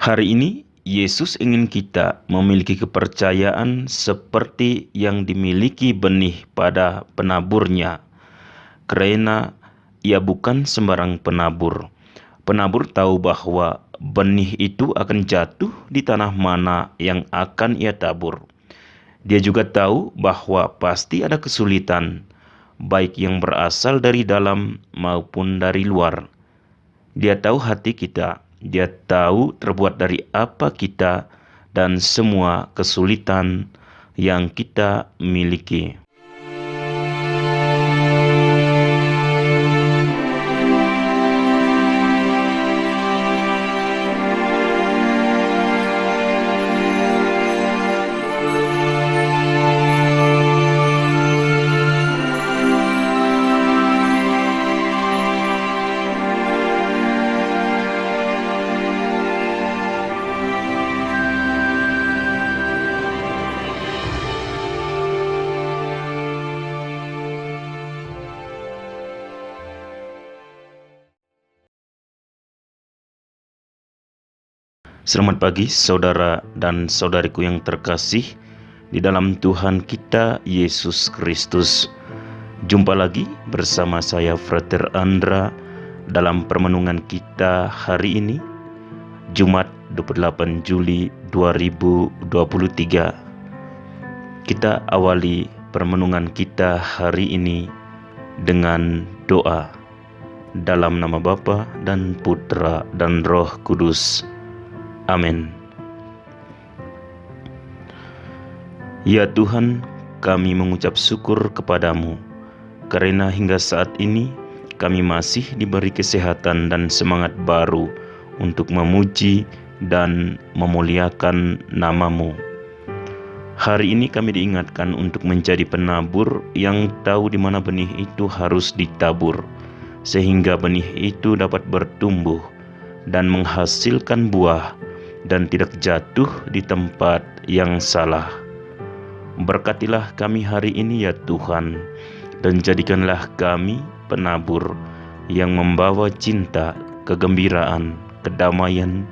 Hari ini, Yesus ingin kita memiliki kepercayaan seperti yang dimiliki benih pada penaburnya, karena ia bukan sembarang penabur. Penabur tahu bahwa benih itu akan jatuh di tanah mana yang akan ia tabur. Dia juga tahu bahwa pasti ada kesulitan, baik yang berasal dari dalam maupun dari luar. Dia tahu hati kita, dia tahu terbuat dari apa kita dan semua kesulitan yang kita miliki. Selamat pagi saudara dan saudariku yang terkasih di dalam Tuhan kita Yesus Kristus. Jumpa lagi bersama saya Frater Andra dalam permenungan kita hari ini, Jumat 28 Juli 2023. Kita awali permenungan kita hari ini dengan doa. Dalam nama Bapa dan Putra dan Roh Kudus. Amin. Ya Tuhan, kami mengucap syukur kepadamu, karena hingga saat ini kami masih diberi kesehatan dan semangat baru untuk memuji dan memuliakan nama-Mu. Hari ini kami diingatkan untuk menjadi penabur yang tahu di mana benih itu harus ditabur, sehingga benih itu dapat bertumbuh dan menghasilkan buah dan tidak jatuh di tempat yang salah. Berkatilah kami hari ini ya Tuhan, dan jadikanlah kami penabur yang membawa cinta, kegembiraan, kedamaian,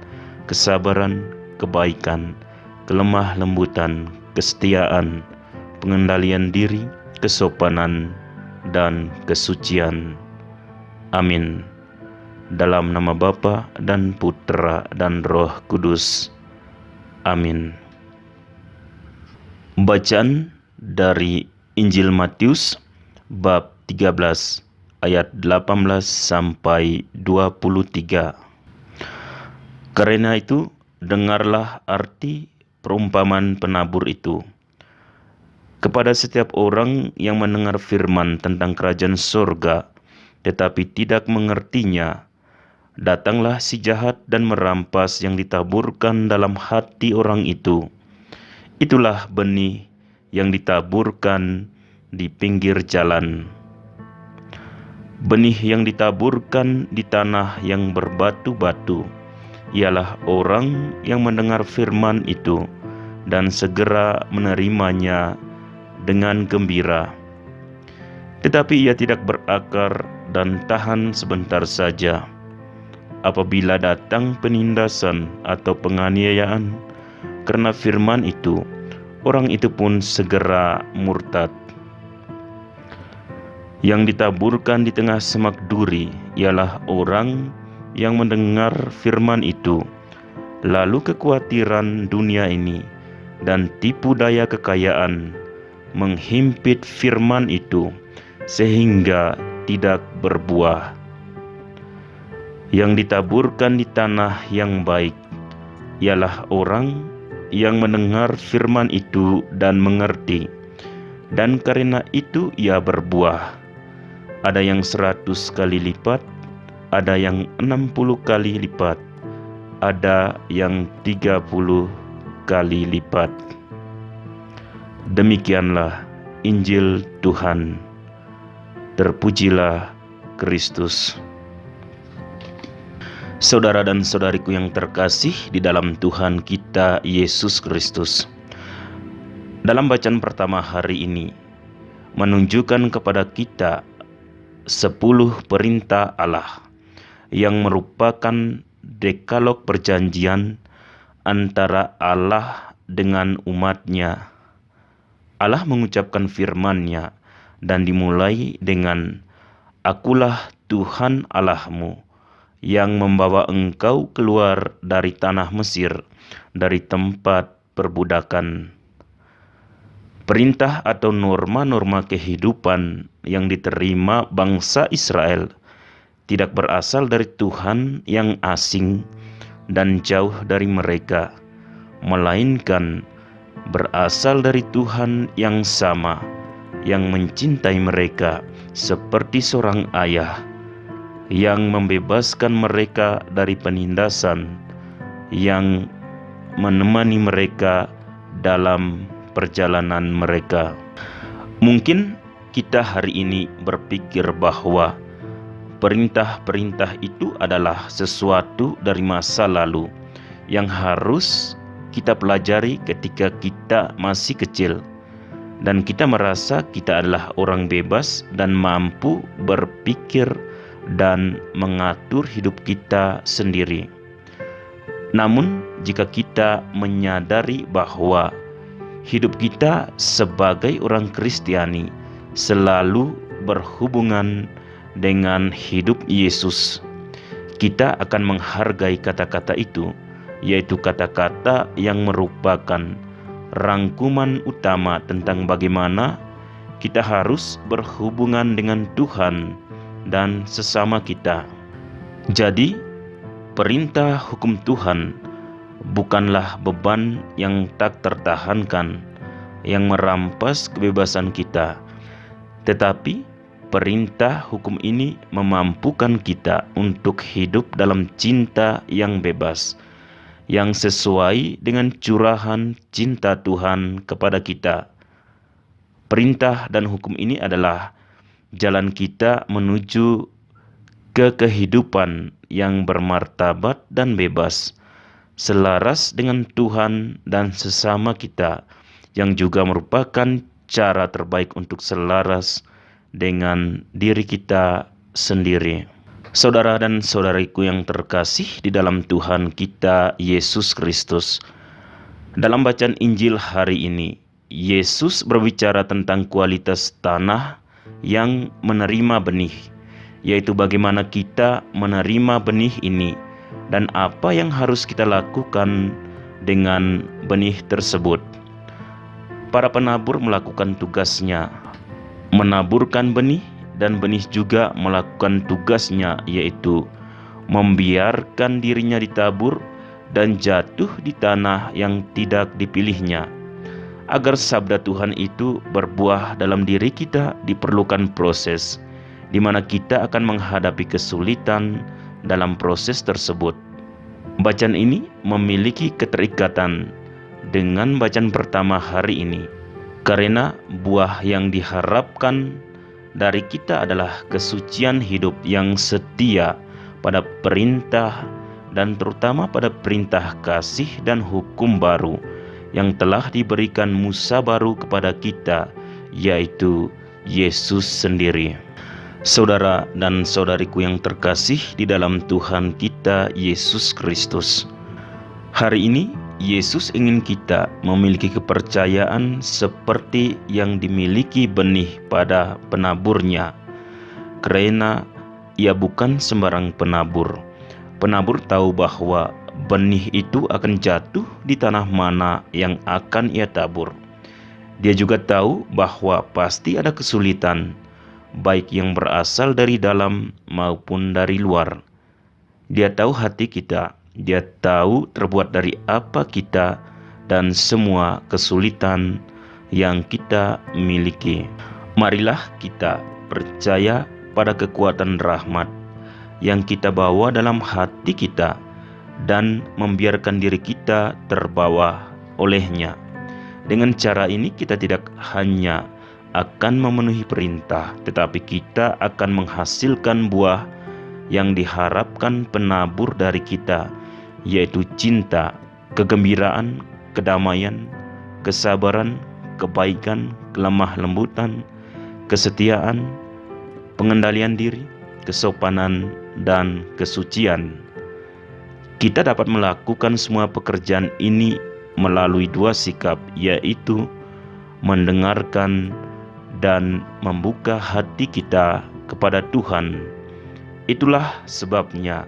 kesabaran, kebaikan, kelemah lembutan, kesetiaan, pengendalian diri, kesopanan, dan kesucian. Amin. Dalam nama Bapa dan Putra dan Roh Kudus. Amin. Bacaan dari Injil Matius bab 13 ayat 18 sampai 23. Karena itu, dengarlah arti perumpamaan penabur itu. Kepada setiap orang yang mendengar firman tentang kerajaan surga tetapi tidak mengertinya, datanglah si jahat dan merampas yang ditaburkan dalam hati orang itu. Itulah benih yang ditaburkan di pinggir jalan. Benih yang ditaburkan di tanah yang berbatu-batu ialah orang yang mendengar firman itu dan segera menerimanya dengan gembira. Tetapi ia tidak berakar dan tahan sebentar saja. Apabila datang penindasan atau penganiayaan karena firman itu, orang itu pun segera murtad. Yang ditaburkan di tengah semak duri ialah orang yang mendengar firman itu, lalu kekhawatiran dunia ini dan tipu daya kekayaan menghimpit firman itu sehingga tidak berbuah. Yang ditaburkan di tanah yang baik ialah orang yang mendengar firman itu dan mengerti, dan karena itu ia berbuah. Ada yang 100 kali lipat, ada yang 60 kali lipat, ada yang 30 kali lipat. Demikianlah Injil Tuhan. Terpujilah Kristus. Saudara dan saudariku yang terkasih di dalam Tuhan kita Yesus Kristus. Dalam bacaan pertama hari ini menunjukkan kepada kita 10 perintah Allah yang merupakan dekalog perjanjian antara Allah dengan umat-Nya. Allah mengucapkan firman-Nya dan dimulai dengan, "Akulah Tuhan Allahmu yang membawa engkau keluar dari tanah Mesir, dari tempat perbudakan." Perintah atau norma-norma kehidupan yang diterima bangsa Israel tidak berasal dari Tuhan yang asing dan jauh dari mereka, melainkan berasal dari Tuhan yang sama, yang mencintai mereka seperti seorang ayah, yang membebaskan mereka dari penindasan, yang menemani mereka dalam perjalanan mereka. Mungkin kita hari ini berpikir bahwa perintah-perintah itu adalah sesuatu dari masa lalu yang harus kita pelajari ketika kita masih kecil, dan kita merasa kita adalah orang bebas dan mampu berpikir dan mengatur hidup kita sendiri. Namun, jika kita menyadari bahwa hidup kita sebagai orang Kristiani selalu berhubungan dengan hidup Yesus, kita akan menghargai kata-kata itu, yaitu kata-kata yang merupakan rangkuman utama tentang bagaimana kita harus berhubungan dengan Tuhan dan sesama kita. Jadi, perintah hukum Tuhan bukanlah beban yang tak tertahankan, yang merampas kebebasan kita, tetapi perintah hukum ini memampukan kita untuk hidup dalam cinta yang bebas, yang sesuai dengan curahan cinta Tuhan kepada kita. Perintah dan hukum ini adalah jalan kita menuju ke kehidupan yang bermartabat dan bebas, selaras dengan Tuhan dan sesama kita, yang juga merupakan cara terbaik untuk selaras dengan diri kita sendiri. Saudara dan saudariku yang terkasih di dalam Tuhan kita Yesus Kristus, dalam bacaan Injil hari ini, Yesus berbicara tentang kualitas tanah yang menerima benih, yaitu bagaimana kita menerima benih ini dan apa yang harus kita lakukan dengan benih tersebut. Para penabur melakukan tugasnya, menaburkan benih, dan benih juga melakukan tugasnya, yaitu membiarkan dirinya ditabur dan jatuh di tanah yang tidak dipilihnya. Agar sabda Tuhan itu berbuah dalam diri kita, diperlukan proses di mana kita akan menghadapi kesulitan dalam proses tersebut. Bacaan ini memiliki keterikatan dengan bacaan pertama hari ini, karena buah yang diharapkan dari kita adalah kesucian hidup yang setia pada perintah, dan terutama pada perintah kasih dan hukum baru yang telah diberikan Musa baru kepada kita, yaitu Yesus sendiri. Saudara dan saudariku yang terkasih di dalam Tuhan kita Yesus Kristus, hari ini Yesus ingin kita memiliki kepercayaan seperti yang dimiliki benih pada penaburnya, karena ia bukan sembarang penabur. Penabur tahu bahwa benih itu akan jatuh di tanah mana yang akan ia tabur. Dia juga tahu bahwa pasti ada kesulitan, baik yang berasal dari dalam maupun dari luar. Dia tahu hati kita, dia tahu terbuat dari apa kita, dan semua kesulitan yang kita miliki. Marilah kita percaya pada kekuatan rahmat yang kita bawa dalam hati kita, dan membiarkan diri kita terbawa olehnya. Dengan cara ini kita tidak hanya akan memenuhi perintah, tetapi kita akan menghasilkan buah yang diharapkan penabur dari kita, yaitu cinta, kegembiraan, kedamaian, kesabaran, kebaikan, kelemah lembutan, kesetiaan, pengendalian diri, kesopanan, dan kesucian. Kita dapat melakukan semua pekerjaan ini melalui dua sikap, yaitu mendengarkan dan membuka hati kita kepada Tuhan. Itulah sebabnya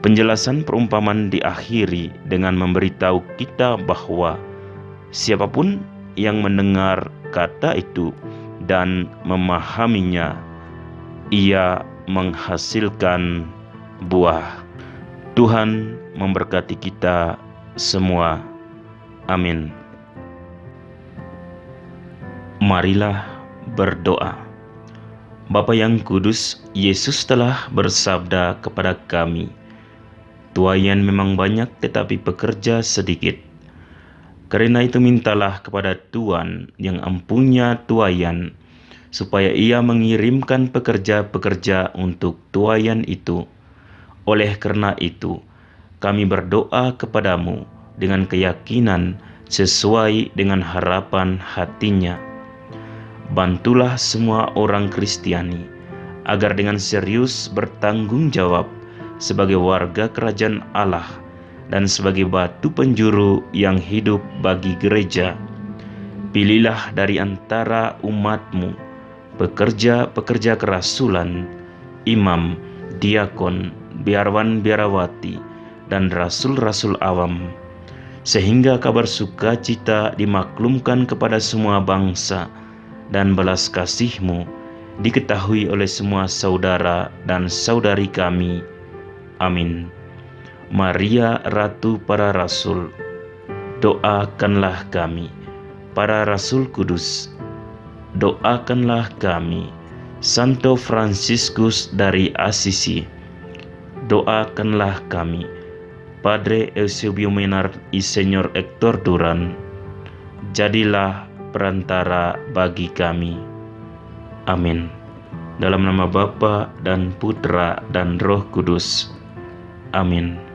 penjelasan perumpamaan diakhiri dengan memberitahu kita bahwa siapapun yang mendengar kata itu dan memahaminya, ia menghasilkan buah. Tuhan memberkati kita semua. Amin. Marilah berdoa. Bapa yang kudus, Yesus telah bersabda kepada kami, "Tuaian memang banyak tetapi pekerja sedikit. Karena itu mintalah kepada Tuhan yang empunya tuaian, supaya ia mengirimkan pekerja-pekerja untuk tuaian itu. Oleh karena itu, kami berdoa kepadamu dengan keyakinan sesuai dengan harapan hatinya. Bantulah semua orang Kristiani agar dengan serius bertanggung jawab sebagai warga kerajaan Allah dan sebagai batu penjuru yang hidup bagi gereja. Pilihlah dari antara umat-Mu pekerja-pekerja kerasulan, imam, diakon, biarawan-biarawati, dan rasul-rasul awam, sehingga kabar sukacita dimaklumkan kepada semua bangsa dan belas kasih-Mu diketahui oleh semua saudara dan saudari kami. Amin. Maria, Ratu para Rasul, doakanlah kami. Para Rasul Kudus, doakanlah kami. Santo Fransiskus dari Assisi, doakanlah kami. Padre Eusebio Menard y Señor Hector Duran, jadilah perantara bagi kami. Amin. Dalam nama Bapa dan Putra dan Roh Kudus. Amin.